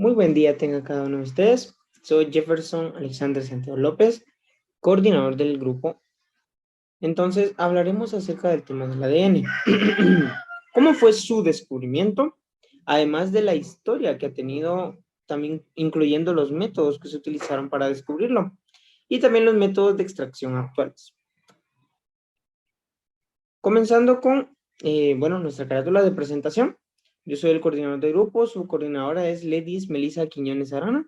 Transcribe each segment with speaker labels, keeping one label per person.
Speaker 1: Muy buen día tenga cada uno de ustedes. Soy Jefferson Alexander Santiago López, coordinador del grupo. Entonces, hablaremos acerca del tema del ADN. ¿Cómo fue su descubrimiento? Además de la historia que ha tenido, también incluyendo los métodos que se utilizaron para descubrirlo y también los métodos de extracción actuales. Comenzando con, nuestra carátula de presentación. Yo soy el coordinador del grupo, su coordinadora es Ledis Melissa Quiñones Arana.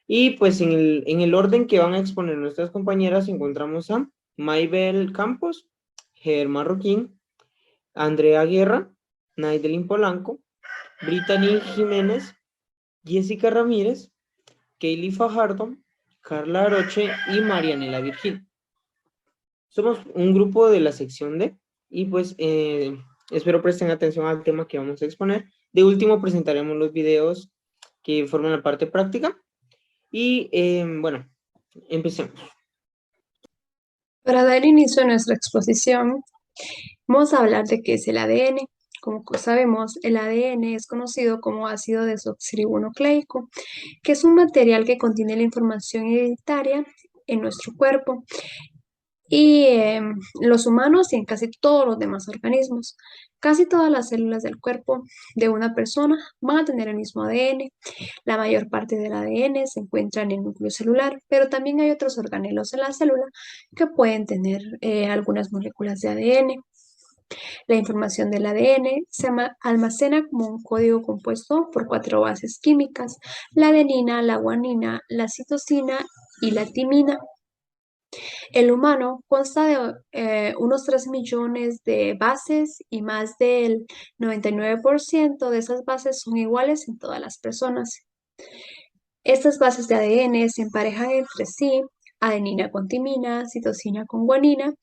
Speaker 1: Y pues en el orden que van a exponer nuestras compañeras encontramos a Maybel Campos, Ger Marroquín, Andrea Guerra, Naidelin Polanco, Brittany Jiménez, Jessica Ramírez, Kaylee Fajardo, Carla Aroche y Marianela Virgil. Somos un grupo de la sección D y pues espero presten atención al tema que vamos a exponer. De último presentaremos los videos que forman la parte práctica. Y empecemos.
Speaker 2: Para dar inicio a nuestra exposición, vamos a hablar de qué es el ADN. Como sabemos, el ADN es conocido como ácido desoxirribonucleico, que es un material que contiene la información hereditaria en nuestro cuerpo y en los humanos y en casi todos los demás organismos. Casi todas las células del cuerpo de una persona van a tener el mismo ADN. La mayor parte del ADN se encuentra en el núcleo celular, pero también hay otros organelos en la célula que pueden tener algunas moléculas de ADN. La información del ADN se almacena como un código compuesto por 4 bases químicas: la adenina, la guanina, la citosina y la timina. El humano consta de unos 3 millones de bases y más del 99% de esas bases son iguales en todas las personas. Estas bases de ADN se emparejan entre sí, adenina con timina, citosina con guanina,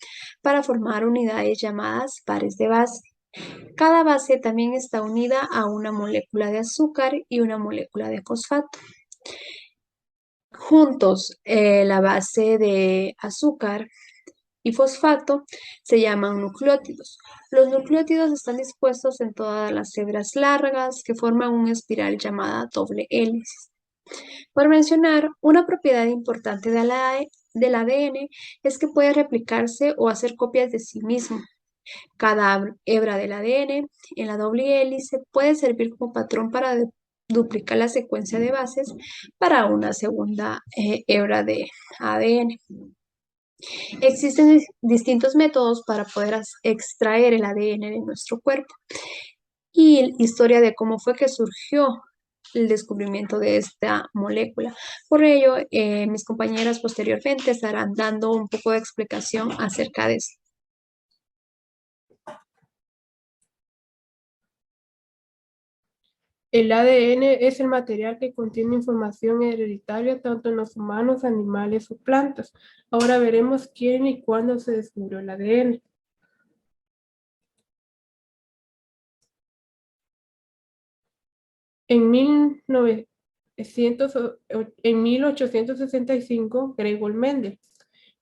Speaker 2: para formar unidades llamadas pares de base. Cada base también está unida a una molécula de azúcar y una molécula de fosfato. Juntos, la base de azúcar y fosfato se llaman nucleótidos. Los nucleótidos están dispuestos en todas las hebras largas que forman una espiral llamada doble hélice. Por mencionar, una propiedad importante del ADN es que puede replicarse o hacer copias de sí mismo. Cada hebra del ADN en la doble hélice puede servir como patrón para duplicar la secuencia de bases para una segunda hebra de ADN. Existen distintos métodos para poder extraer el ADN de nuestro cuerpo y historia de cómo fue que surgió el descubrimiento de esta molécula. Por ello, mis compañeras posteriormente estarán dando un poco de explicación acerca de esto.
Speaker 3: El ADN es el material que contiene información hereditaria tanto en los humanos, animales o plantas. Ahora veremos quién y cuándo se descubrió el ADN. En 1865, Gregor Mendel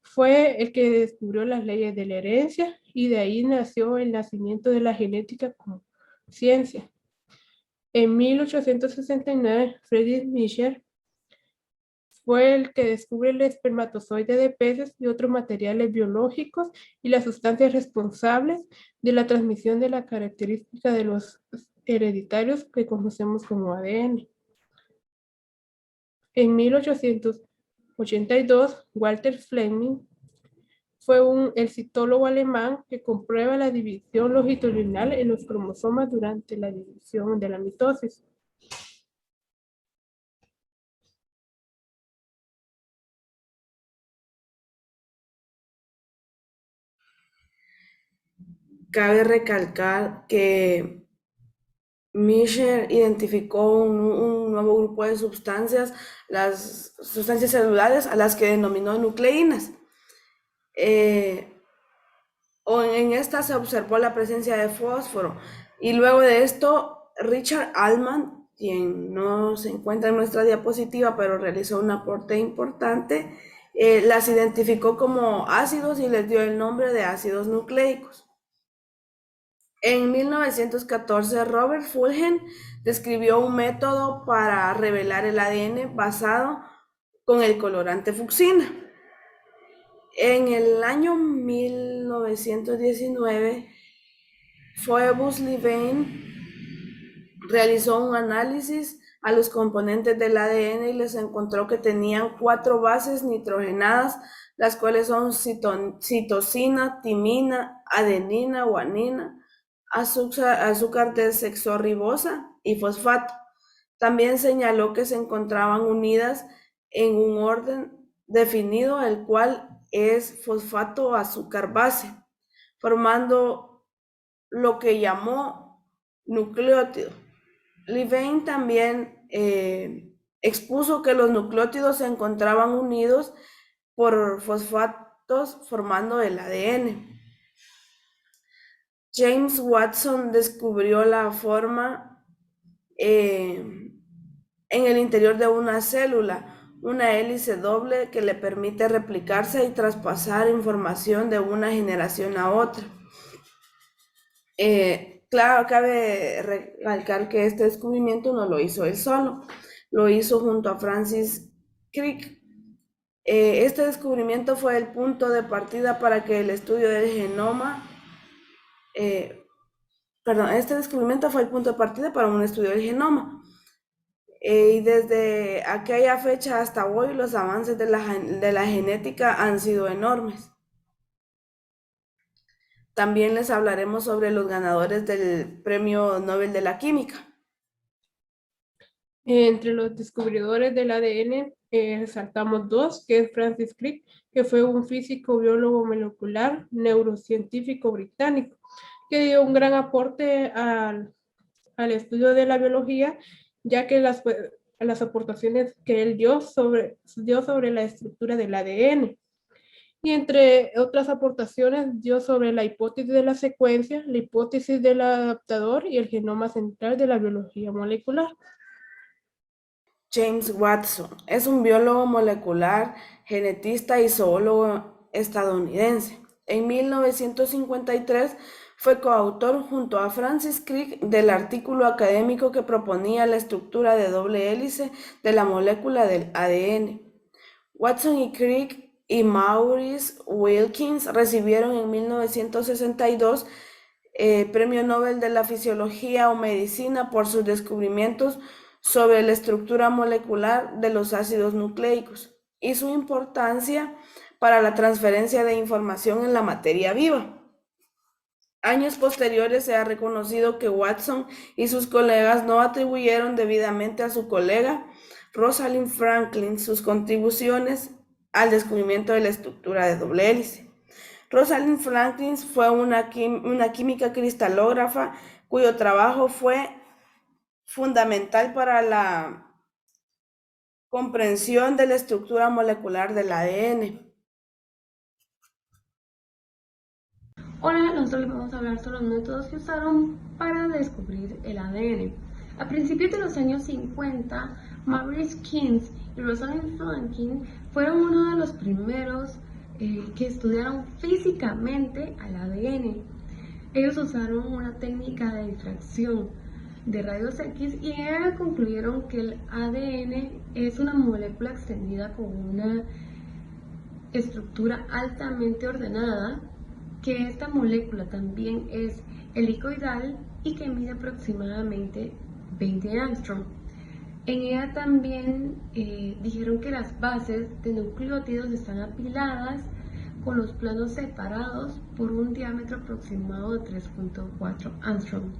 Speaker 3: fue el que descubrió las leyes de la herencia y de ahí nació el nacimiento de la genética como ciencia. En 1869, Friedrich Miescher fue el que descubre el espermatozoide de peces y otros materiales biológicos y las sustancias responsables de la transmisión de la característica de los hereditarios que conocemos como ADN. En 1882, Walter Fleming fue el citólogo alemán que comprueba la división longitudinal en los cromosomas durante la división de la mitosis.
Speaker 4: Cabe recalcar que Miescher identificó un nuevo grupo de sustancias, las sustancias celulares, a las que denominó nucleínas. En esta se observó la presencia de fósforo. Y luego de esto, Richard Altman, quien no se encuentra en nuestra diapositiva, pero realizó un aporte importante, las identificó como ácidos y les dio el nombre de ácidos nucleicos. En 1914, Robert Fulgen describió un método para revelar el ADN basado con el colorante fucsina. En el año 1919, Phoebus Levene realizó un análisis a los componentes del ADN y les encontró que tenían 4 bases nitrogenadas, las cuales son citosina, timina, adenina, guanina, azúcar desoxirribosa y fosfato. También señaló que se encontraban unidas en un orden definido, el cual es fosfato azúcar base, formando lo que llamó nucleótido. Levene también expuso que los nucleótidos se encontraban unidos por fosfatos formando el ADN. James Watson descubrió la forma en el interior de una célula, una hélice doble que le permite replicarse y traspasar información de una generación a otra. Claro, cabe recalcar que este descubrimiento no lo hizo él solo, lo hizo junto a Francis Crick. Este descubrimiento fue el punto de partida para que el estudio del genoma, este descubrimiento fue el punto de partida para un estudio del genoma. Y desde aquella fecha hasta hoy los avances de la genética han sido enormes. También les hablaremos sobre los ganadores del Premio Nobel de la Química.
Speaker 3: Entre los descubridores del ADN resaltamos 2, que es Francis Crick, que fue un físico, biólogo molecular, neurocientífico británico, que dio un gran aporte al estudio de la biología, ya que las aportaciones que él dio sobre la estructura del ADN. Y entre otras aportaciones dio sobre la hipótesis de la secuencia, la hipótesis del adaptador y el genoma central de la biología molecular.
Speaker 4: James Watson es un biólogo molecular, genetista y zoólogo estadounidense. En 1953 fue coautor junto a Francis Crick del artículo académico que proponía la estructura de doble hélice de la molécula del ADN. Watson y Crick y Maurice Wilkins recibieron en 1962 Premio Nobel de la Fisiología o Medicina por sus descubrimientos sobre la estructura molecular de los ácidos nucleicos y su importancia para la transferencia de información en la materia viva. Años posteriores se ha reconocido que Watson y sus colegas no atribuyeron debidamente a su colega Rosalind Franklin sus contribuciones al descubrimiento de la estructura de doble hélice. Rosalind Franklin fue una química cristalógrafa cuyo trabajo fue fundamental para la comprensión de la estructura molecular del ADN.
Speaker 2: Hola, nosotros les vamos a hablar sobre los métodos que usaron para descubrir el ADN. A principios de los años 50, Maurice Wilkins y Rosalind Franklin fueron uno de los primeros que estudiaron físicamente al ADN. Ellos usaron una técnica de difracción de rayos X y concluyeron que el ADN es una molécula extendida con una estructura altamente ordenada, que esta molécula también es helicoidal y que mide aproximadamente 20 angstrom. En ella también dijeron que las bases de nucleótidos están apiladas con los planos separados por un diámetro aproximado de 3.4 angstrom.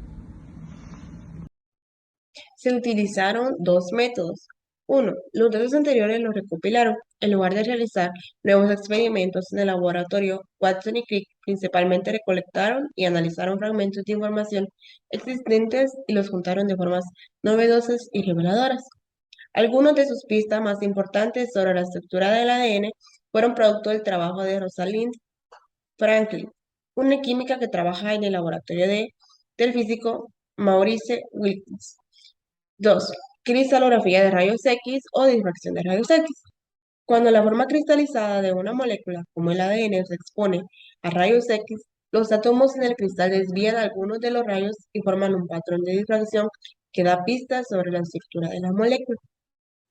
Speaker 5: Se utilizaron 2 métodos. 1. Los datos anteriores los recopilaron. En lugar de realizar nuevos experimentos en el laboratorio, Watson y Crick principalmente recolectaron y analizaron fragmentos de información existentes y los juntaron de formas novedosas y reveladoras. Algunas de sus pistas más importantes sobre la estructura del ADN fueron producto del trabajo de Rosalind Franklin, una química que trabaja en el laboratorio del físico Maurice Wilkins. 2. Cristalografía de rayos X o difracción de rayos X. Cuando la forma cristalizada de una molécula como el ADN se expone a rayos X, Los átomos en el cristal desvían algunos de los rayos y forman un patrón de difracción que da pistas sobre la estructura de la molécula.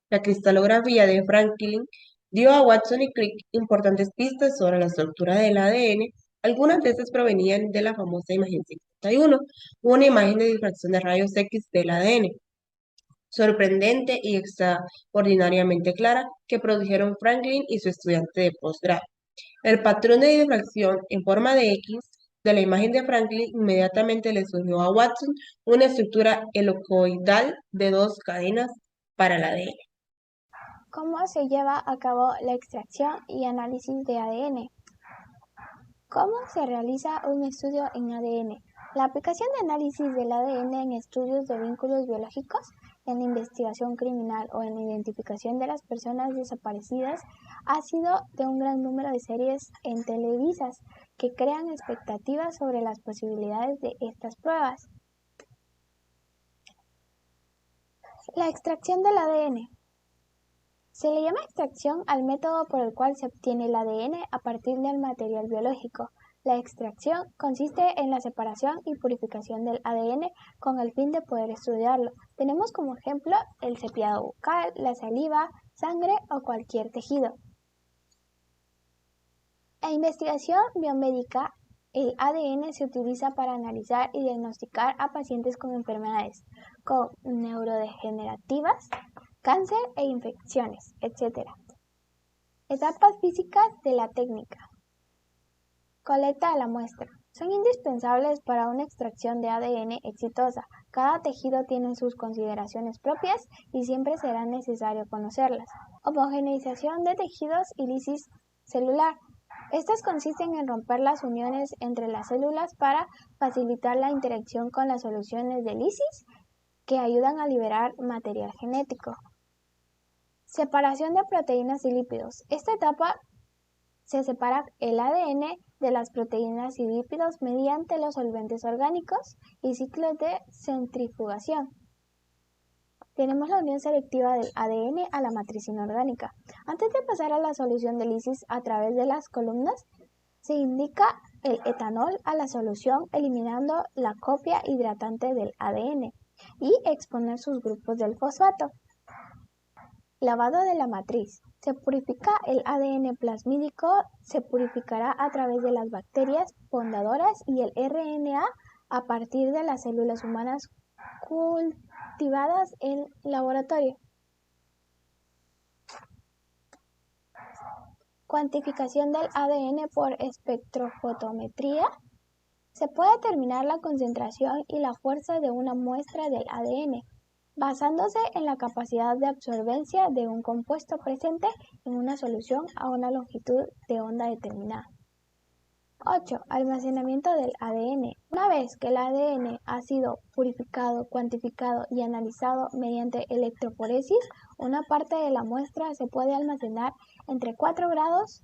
Speaker 5: La cristalografía de Franklin dio a Watson y Crick importantes pistas sobre la estructura del ADN. Algunas de estas provenían de la famosa imagen 51, una imagen de difracción de rayos X del ADN, sorprendente y extraordinariamente clara, que produjeron Franklin y su estudiante de posgrado. El patrón de difracción en forma de X de la imagen de Franklin inmediatamente le surgió a Watson una estructura helicoidal de 2 cadenas para el ADN.
Speaker 6: ¿Cómo se lleva a cabo la extracción y análisis de ADN? ¿Cómo se realiza un estudio en ADN? La aplicación de análisis del ADN en estudios de vínculos biológicos, en la investigación criminal o en la identificación de las personas desaparecidas ha sido de un gran número de series en televisas que crean expectativas sobre las posibilidades de estas pruebas. La extracción del ADN. Se le llama extracción al método por el cual se obtiene el ADN a partir del material biológico. La extracción consiste en la separación y purificación del ADN con el fin de poder estudiarlo. Tenemos como ejemplo el cepillado bucal, la saliva, sangre o cualquier tejido. En investigación biomédica, el ADN se utiliza para analizar y diagnosticar a pacientes con enfermedades neurodegenerativas, cáncer e infecciones, etc. Etapas físicas de la técnica. Colecta de la muestra. Son indispensables para una extracción de ADN exitosa. Cada tejido tiene sus consideraciones propias y siempre será necesario conocerlas. Homogeneización de tejidos y lisis celular. Estas consisten en romper las uniones entre las células para facilitar la interacción con las soluciones de lisis que ayudan a liberar material genético. Separación de proteínas y lípidos. Esta etapa se separa el ADN de las proteínas y lípidos mediante los solventes orgánicos y ciclos de centrifugación. Tenemos la unión selectiva del ADN a la matriz inorgánica. Antes de pasar a la solución de lisis a través de las columnas, se indica el etanol a la solución eliminando la copia hidratante del ADN y exponer sus grupos del fosfato. Lavado de la matriz. Se purifica el ADN plasmídico, se purificará a través de las bacterias fundadoras y el RNA a partir de las células humanas cultivadas en laboratorio. Cuantificación del ADN por espectrofotometría. Se puede determinar la concentración y la fuerza de una muestra del ADN, basándose en la capacidad de absorbencia de un compuesto presente en una solución a una longitud de onda determinada. 8. Almacenamiento del ADN. Una vez que el ADN ha sido purificado, cuantificado y analizado mediante electroforesis, una parte de la muestra se puede almacenar entre 4 grados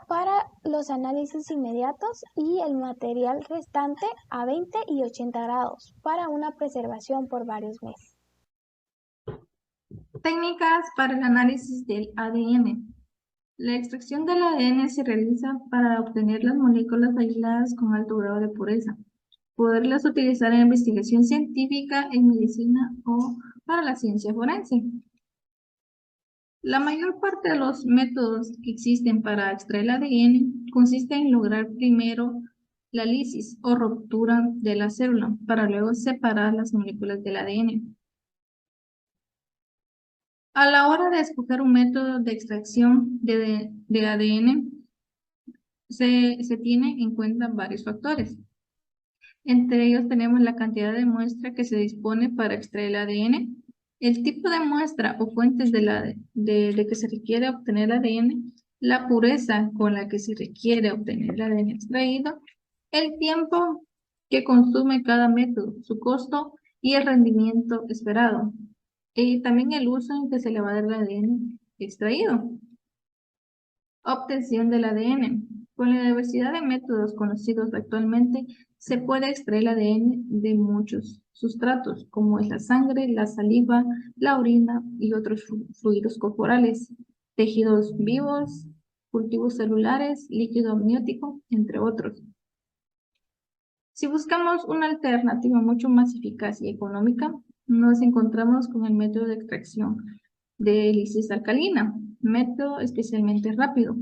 Speaker 6: para los análisis inmediatos y el material restante a 20 y 80 grados para una preservación por varios meses.
Speaker 7: Técnicas para el análisis del ADN. La extracción del ADN se realiza para obtener las moléculas aisladas con alto grado de pureza, poderlas utilizar en investigación científica, en medicina o para la ciencia forense. La mayor parte de los métodos que existen para extraer el ADN consiste en lograr primero la lisis o ruptura de la célula para luego separar las moléculas del ADN. A la hora de escoger un método de extracción de ADN, se tiene en cuenta varios factores. Entre ellos tenemos la cantidad de muestra que se dispone para extraer el ADN, el tipo de muestra o fuentes de que se requiere obtener el ADN, la pureza con la que se requiere obtener el ADN extraído, el tiempo que consume cada método, su costo y el rendimiento esperado. Y también el uso en que se le va a dar el ADN extraído. Obtención del ADN. Con la diversidad de métodos conocidos actualmente, se puede extraer el ADN de muchos sustratos, como es la sangre, la saliva, la orina y otros fluidos corporales, tejidos vivos, cultivos celulares, líquido amniótico, entre otros. Si buscamos una alternativa mucho más eficaz y económica, nos encontramos con el método de extracción de hélices alcalina, método especialmente rápido.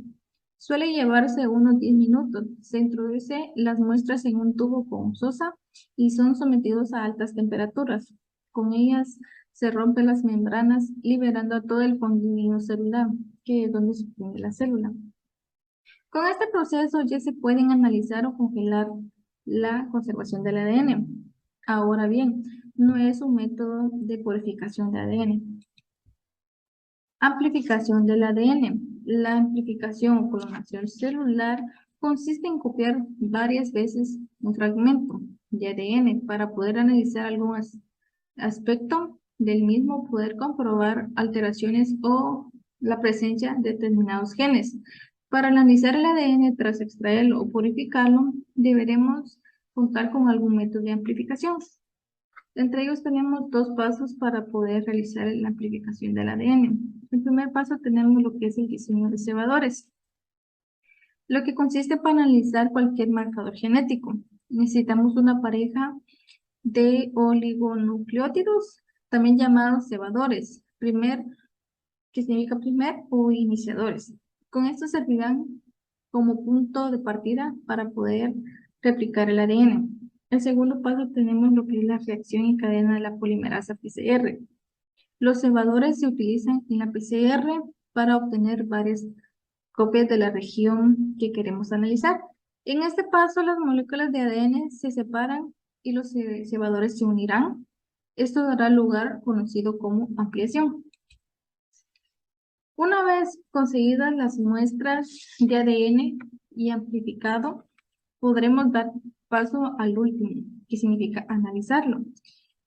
Speaker 7: Suele llevarse unos 10 minutos. Se introduce las muestras en un tubo con sosa y son sometidos a altas temperaturas. Con ellas se rompen las membranas, liberando todo el contenido celular, que es donde se obtiene la célula. Con este proceso ya se pueden analizar o congelar la conservación del ADN. Ahora bien, no es un método de purificación de ADN. Amplificación del ADN. La amplificación o clonación celular consiste en copiar varias veces un fragmento de ADN para poder analizar algún aspecto del mismo, poder comprobar alteraciones o la presencia de determinados genes. Para analizar el ADN tras extraerlo o purificarlo, deberemos contar con algún método de amplificación. Entre ellos tenemos dos pasos para poder realizar la amplificación del ADN. En primer paso tenemos lo que es el diseño de cebadores, lo que consiste para analizar cualquier marcador genético. Necesitamos una pareja de oligonucleótidos, también llamados cebadores, que significa primer, o iniciadores. Con esto servirán como punto de partida para poder replicar el ADN. El segundo paso tenemos lo que es la reacción en cadena de la polimerasa PCR. Los cebadores se utilizan en la PCR para obtener varias copias de la región que queremos analizar. En este paso, las moléculas de ADN se separan y los cebadores se unirán. Esto dará lugar conocido como ampliación. Una vez conseguidas las muestras de ADN y amplificado, podremos dar paso al último, que significa analizarlo.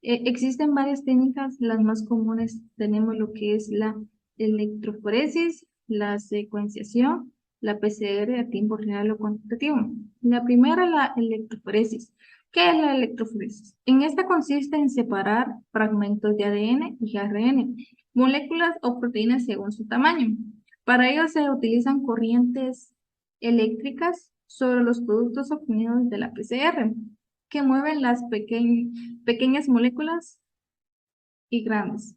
Speaker 7: Existen varias técnicas, las más comunes tenemos lo que es la electroforesis, la secuenciación, la PCR a tiempo real o cuantitativo. La primera, la electroforesis. ¿Qué es la electroforesis? En esta consiste en separar fragmentos de ADN y ARN, moléculas o proteínas según su tamaño. Para ello se utilizan corrientes eléctricas sobre los productos obtenidos de la PCR, que mueven las pequeñas moléculas y grandes.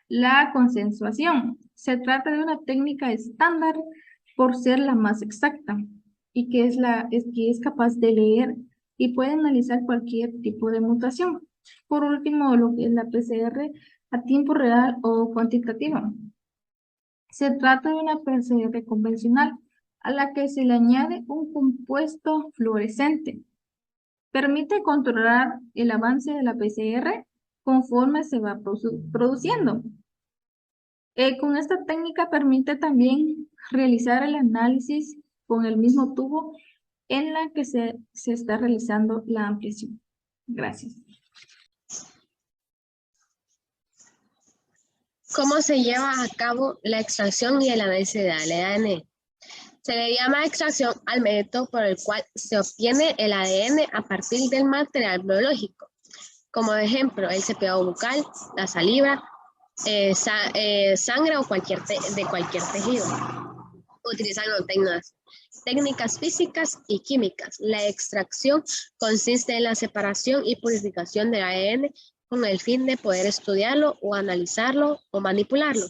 Speaker 7: La consensuación. Se trata de una técnica estándar por ser la más exacta y que es capaz de leer y puede analizar cualquier tipo de mutación. Por último, lo que es la PCR a tiempo real o cuantitativa. Se trata de una PCR convencional a la que se le añade un compuesto fluorescente. Permite controlar el avance de la PCR conforme se va produciendo. Con esta técnica permite también realizar el análisis con el mismo tubo en la que se está realizando la ampliación. Gracias.
Speaker 8: ¿Cómo se lleva a cabo la extracción y el análisis de ADN? Se le llama extracción al método por el cual se obtiene el ADN a partir del material biológico, como ejemplo el cepillado bucal, la saliva, sangre o cualquier tejido. Utilizando técnicas físicas y químicas. La extracción consiste en la separación y purificación del ADN con el fin de poder estudiarlo o analizarlo o manipularlo.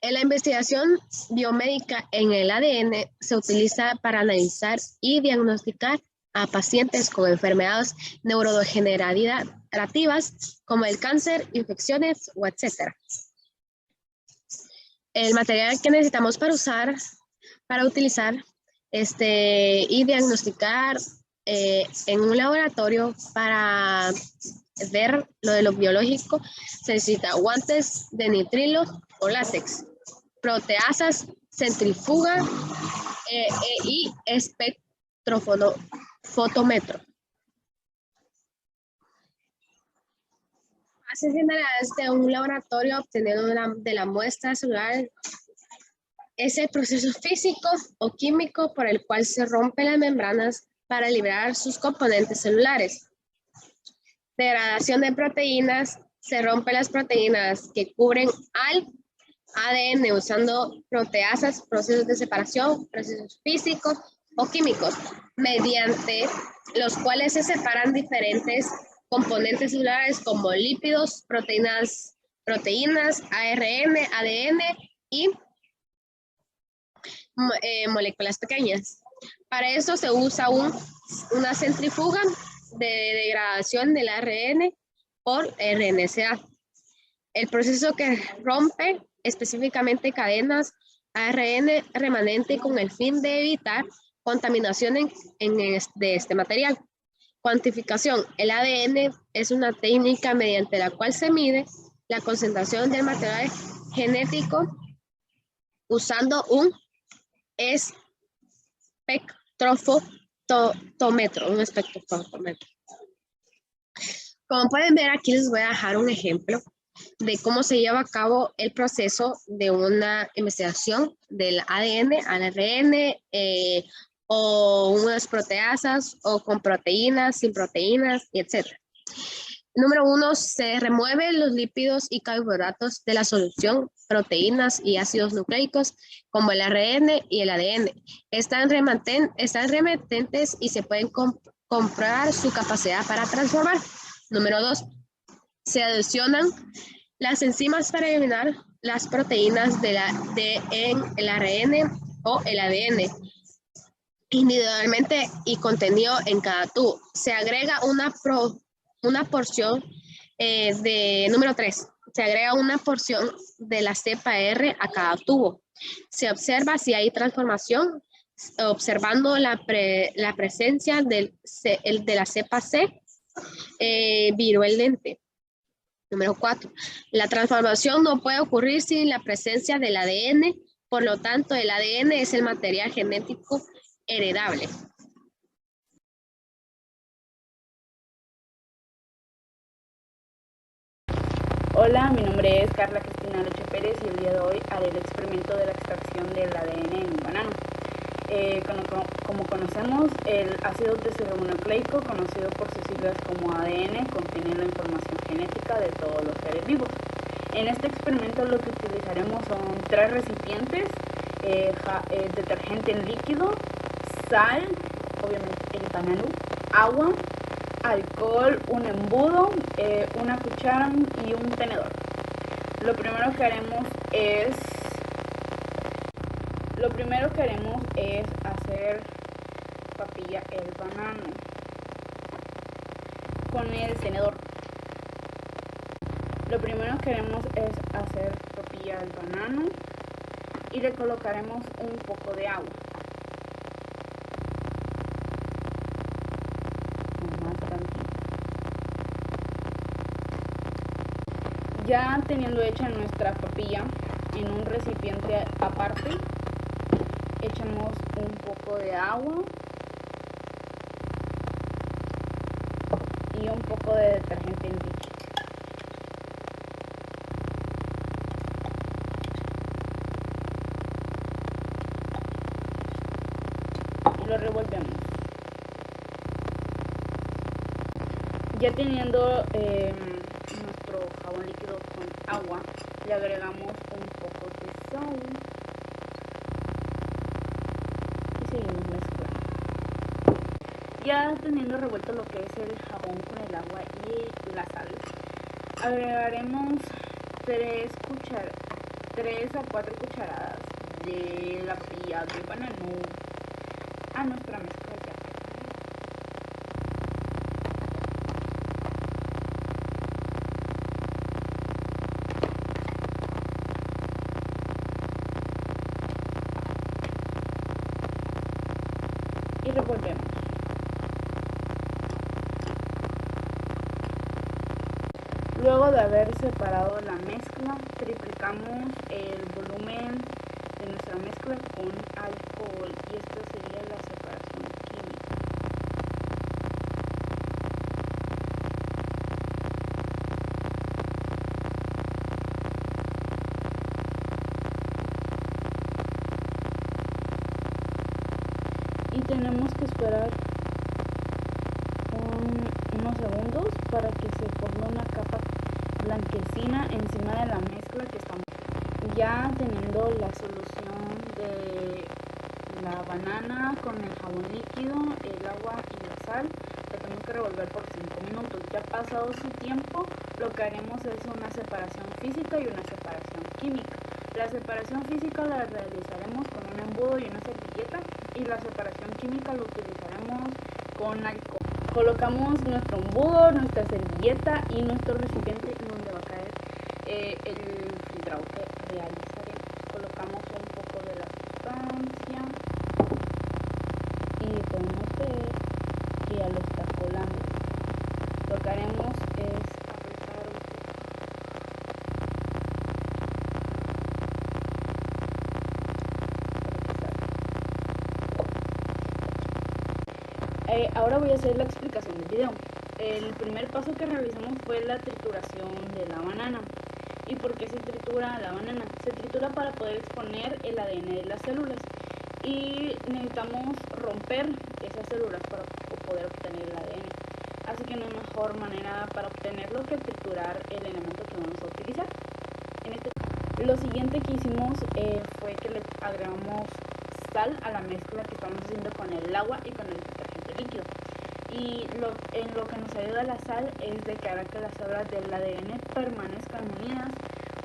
Speaker 8: En la investigación biomédica en el ADN se utiliza para analizar y diagnosticar a pacientes con enfermedades neurodegenerativas como el cáncer, infecciones o etc. El material que necesitamos para utilizar y diagnosticar en un laboratorio para ver lo de lo biológico, se necesita guantes de nitrilo o látex, proteasas, centrifuga y espectrofotómetro. Fases generales de un laboratorio obteniendo de la muestra celular es el proceso físico o químico por el cual se rompen las membranas para liberar sus componentes celulares. Degradación de proteínas. Se rompen las proteínas que cubren al ADN usando proteasas, procesos de separación, procesos físicos o químicos, mediante los cuales se separan diferentes componentes celulares como lípidos, proteínas, ARN, ADN y moléculas pequeñas. Para esto se usa una centrífuga de degradación del ARN por RNA. El proceso que rompe específicamente cadenas ARN remanente con el fin de evitar contaminación de este material. Cuantificación. El ADN es una técnica mediante la cual se mide la concentración del material genético usando un espectrofotómetro. Como pueden ver, aquí les voy a dejar un ejemplo de cómo se lleva a cabo el proceso de una investigación del ADN al ARN o unas proteasas o con proteínas, sin proteínas, etc. Número 1, se remueven los lípidos y carbohidratos de la solución, proteínas y ácidos nucleicos como el ARN y el ADN. Están remitentes y se pueden comprobar su capacidad para transformar. Número 2, se adicionan las enzimas para eliminar las proteínas en el ARN o el ADN individualmente y contenido en cada tubo. Se agrega una porción número 3. Se agrega una porción de la cepa R a cada tubo. Se observa si hay transformación observando la presencia de la cepa C virulente. Número 4. La transformación no puede ocurrir sin la presencia del ADN, por lo tanto el ADN es el material genético heredable.
Speaker 9: Hola, mi nombre es Carla Cristina Leche Pérez y el día de hoy haré el experimento de la extracción del ADN en un banano. Como conocemos, el ácido desoxirribonucleico, conocido por sus siglas como ADN, contiene la información genética de todos los seres vivos. En este experimento lo que utilizaremos son 3 recipientes, detergente en líquido, sal, obviamente el banano, agua, alcohol, un embudo, una cuchara y un tenedor. Lo primero que haremos es hacer papilla el banano con el tenedor. Lo primero que haremos es hacer papilla el banano y le colocaremos un poco de agua. Ya teniendo hecha nuestra papilla en un recipiente aparte, echamos un poco de agua y un poco de detergente en líquido. Y lo revolvemos. Ya teniendo nuestro jabón líquido con agua, le agregamos un poco de sal y seguimos mezclando. Ya teniendo revuelto lo que es el jabón con el agua y la sal, agregaremos 3 a 4 cucharadas de la papilla de banano a nuestra mezcla ya. Y revolvemos. Luego de haber separado la mezcla, triplicamos el volumen de nuestra mezcla con alcohol y esto sería la separación química. Y tenemos que esperar unos segundos para que se forme una capa blanquecina encima de la mezcla que estamos. ya teniendo la solución de la banana con el jabón líquido, el agua y la sal, la tenemos que revolver por 5 minutos. Ya pasado su tiempo, lo que haremos es una separación física y una separación química. La separación física la realizaremos con un embudo y una servilleta, y la separación química la utilizaremos con alcohol. Colocamos nuestro embudo, nuestra servilleta y nuestro recipiente donde va a caer el filtrado que realizaremos. Colocamos un poco de la sustancia y podemos ver que ya lo está colando. Lo que haremos es apretar un poco. Ahora voy a hacer la explicación del video. El primer paso que realizamos fue la trituración de la banana. ¿Y por qué se tritura la banana? Se tritura para poder exponer el ADN de las células, y necesitamos romper esas células para poder obtener el ADN. Así que no hay mejor manera para obtenerlo que triturar el elemento que vamos a utilizar. Lo siguiente que hicimos fue que le agregamos sal a la mezcla que estamos haciendo con el agua y con el detergente líquido. Y en lo que nos ayuda la sal es de que hará que las células del ADN permanezcan unidas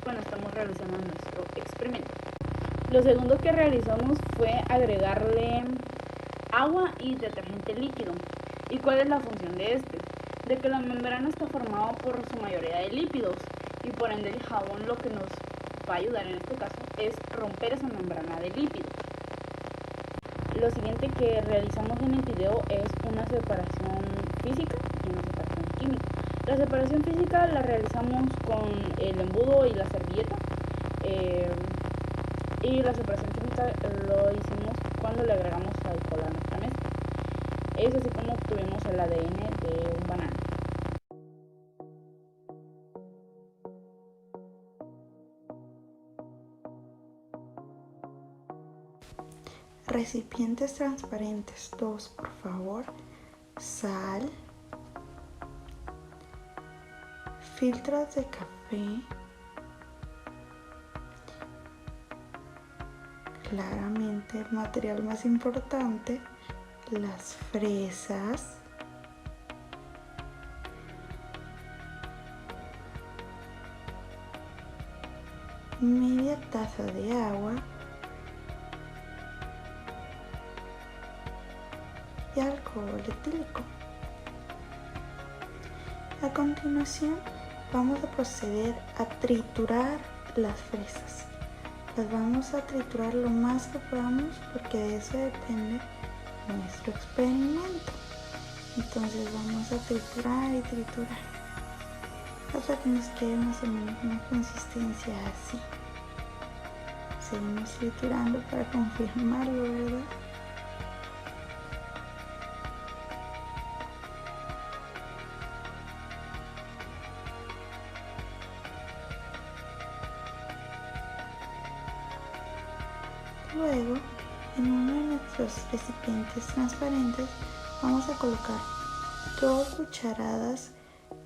Speaker 9: cuando estamos realizando nuestro experimento. Lo segundo que realizamos fue agregarle agua y detergente líquido. ¿Y cuál es la función de este? De que la membrana está formada por su mayoría de lípidos, y por ende el jabón lo que nos va a ayudar en este caso es romper esa membrana de lípidos. Lo siguiente que realizamos en el video es una separación física y una separación química. La separación física la realizamos con el embudo y la servilleta, y la separación química lo hicimos cuando le agregamos alcohol a nuestra mezcla. Es así como obtuvimos el ADN de un banano.
Speaker 10: Recipientes transparentes 2, por favor. Sal. Filtros de café. Claramente el material más importante, las fresas. Media taza de agua. Y alcohol etílico. A continuación vamos a proceder a triturar las fresas. Las vamos a triturar lo más que podamos porque de eso depende nuestro experimento. Entonces vamos a triturar y triturar hasta que nos quede más o menos una consistencia así. Seguimos triturando para confirmarlo, ¿verdad? Luego, en uno de nuestros recipientes transparentes vamos a colocar 2 cucharadas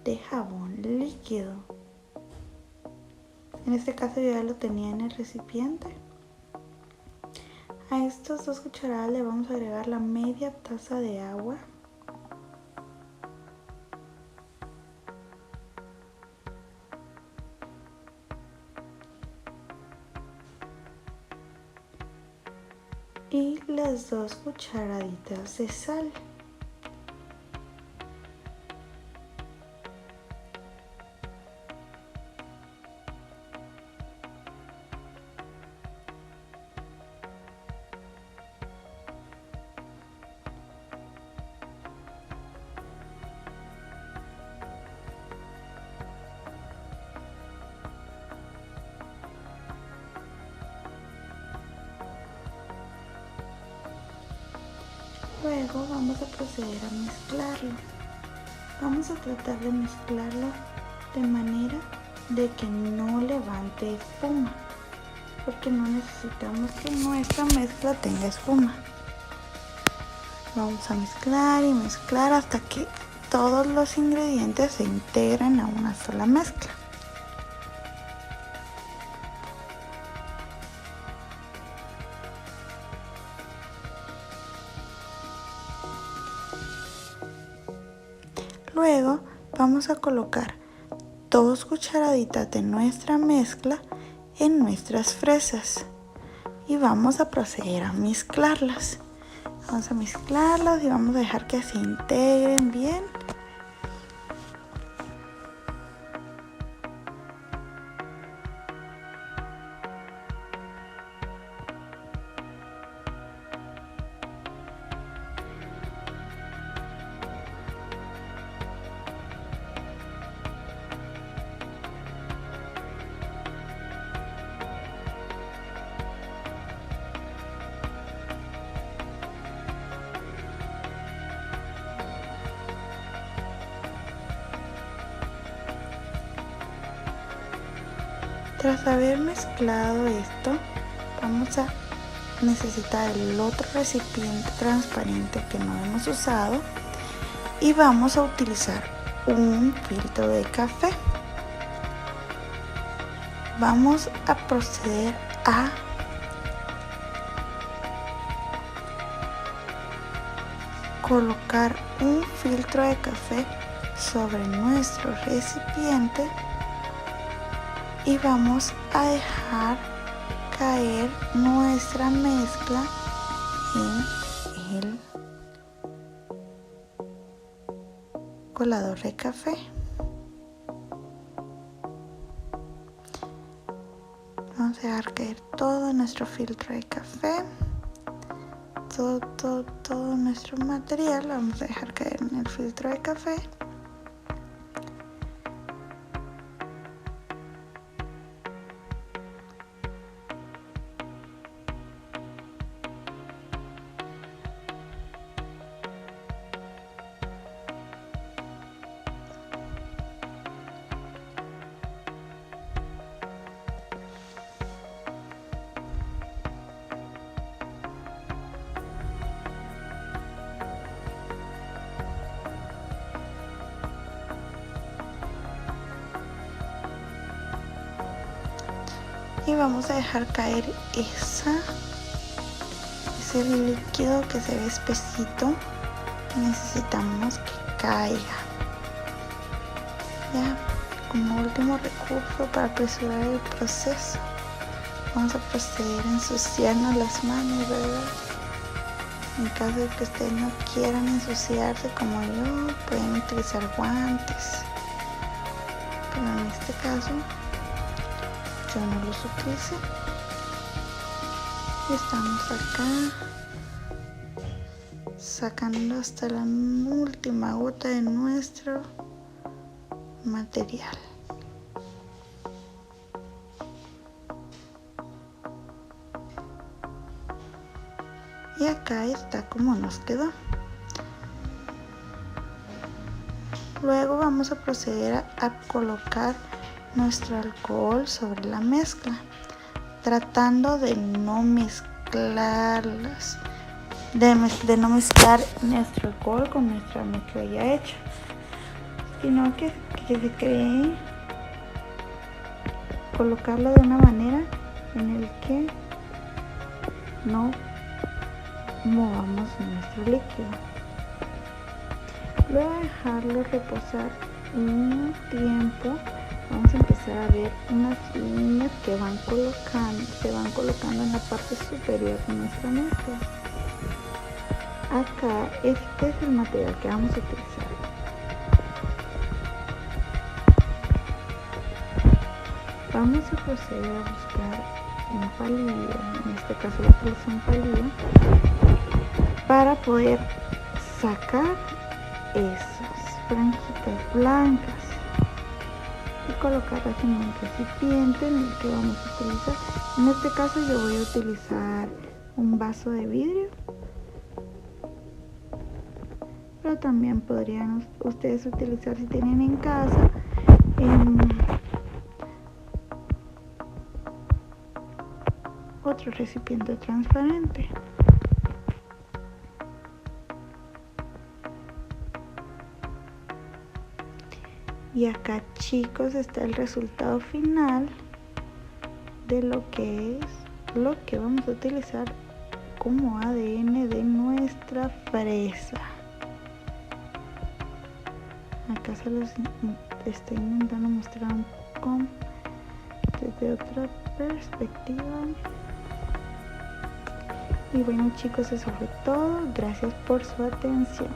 Speaker 10: de jabón líquido. En este caso yo ya lo tenía en el recipiente. A estas 2 cucharadas le vamos a agregar la media taza de agua. Y las 2 cucharaditas de sal. Luego vamos a proceder a mezclarlo. Vamos a tratar de mezclarlo de manera de que no levante espuma, porque no necesitamos que nuestra mezcla tenga espuma. Vamos a mezclar y mezclar hasta que todos los ingredientes se integren a una sola mezcla. Luego vamos a colocar 2 cucharaditas de nuestra mezcla en nuestras fresas y vamos a proceder a mezclarlas. Vamos a mezclarlas y vamos a dejar que se integren bien. Tras haber mezclado esto, vamos a necesitar el otro recipiente transparente que no hemos usado y vamos a utilizar un filtro de café. Vamos a proceder a colocar un filtro de café sobre nuestro recipiente y vamos a dejar caer nuestra mezcla en el colador de café. Vamos a dejar caer todo nuestro filtro de café, todo nuestro material. Vamos a dejar caer en el filtro de café. Y vamos a dejar caer ese líquido que se ve espesito. Necesitamos que caiga. Ya, como último recurso para apresurar el proceso, vamos a proceder a ensuciarnos las manos, ¿verdad? En caso de que ustedes no quieran ensuciarse como yo, pueden utilizar guantes. Pero en este caso yo no los utilicé. Y estamos acá sacando hasta la última gota de nuestro material. Y acá está como nos quedó. Luego vamos a proceder a colocar nuestro alcohol sobre la mezcla, tratando de no mezclarlas, de no mezclar nuestro alcohol con nuestra mezcla ya hecha, sino que se cree colocarlo de una manera en el que no movamos nuestro líquido. Luego de dejarlo reposar un tiempo, vamos a empezar a ver unas líneas que se van colocando en la parte superior de nuestra mezcla. Acá este es el material que vamos a utilizar. Vamos a proceder a buscar un palillo, en este caso voy a utilizar un palillo, para poder sacar esas franjitas blancas y colocarlas en un recipiente en el que vamos a utilizar. En este caso yo voy a utilizar un vaso de vidrio, pero también podrían ustedes utilizar, si tienen en casa, otro recipiente transparente. Y acá, chicos, está el resultado final de lo que vamos a utilizar como ADN de nuestra fresa. Acá se los estoy intentando mostrar un poco desde otra perspectiva. Y bueno chicos, eso fue todo. Gracias por su atención.